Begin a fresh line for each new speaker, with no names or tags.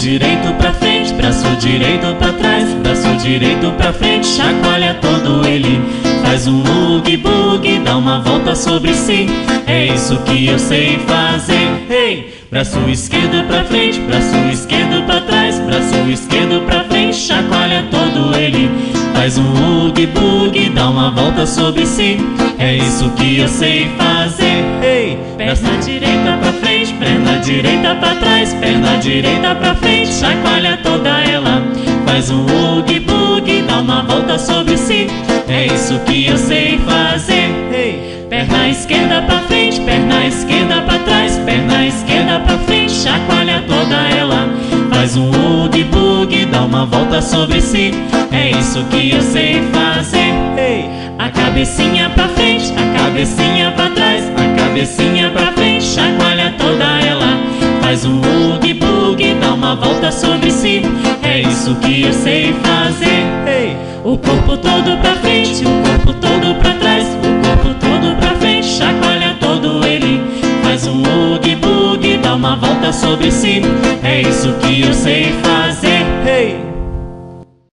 direito pra frente, braço direito pra trás, braço direito pra frente, chacoalha todo ele. Faz um oogie boogie, dá uma volta sobre si. É isso que eu sei fazer. Hey! Braço esquerdo pra frente, braço esquerdo pra trás, braço esquerdo pra frente, chacoalha todo ele. Faz um oogie boogie, dá uma volta sobre si. É isso que eu sei fazer. Hey! Perna direita pra frente, perna direita pra trás, perna direita pra frente, chacoalha toda ela. Faz um oogie boogie, dá uma volta sobre si. É isso que eu sei fazer. Hey! Perna esquerda pra frente, perna esquerda pra trás, perna esquerda pra frente, chacoalha toda ela. Faz um oogie boogie, dá uma volta sobre si. É isso que eu sei fazer. Hey! A cabecinha pra frente, a cabecinha pra trás, a cabecinha pra frente, chacoalha toda ela. Faz um oogie boogie, dá uma volta sobre si. É isso que eu sei fazer. Hey! O corpo todo pra frente, o corpo todo pra trás, o corpo todo pra frente, chacoalha todo ele. Faz um oogie boogie, dá uma volta sobre si. É isso que eu sei fazer. Hey!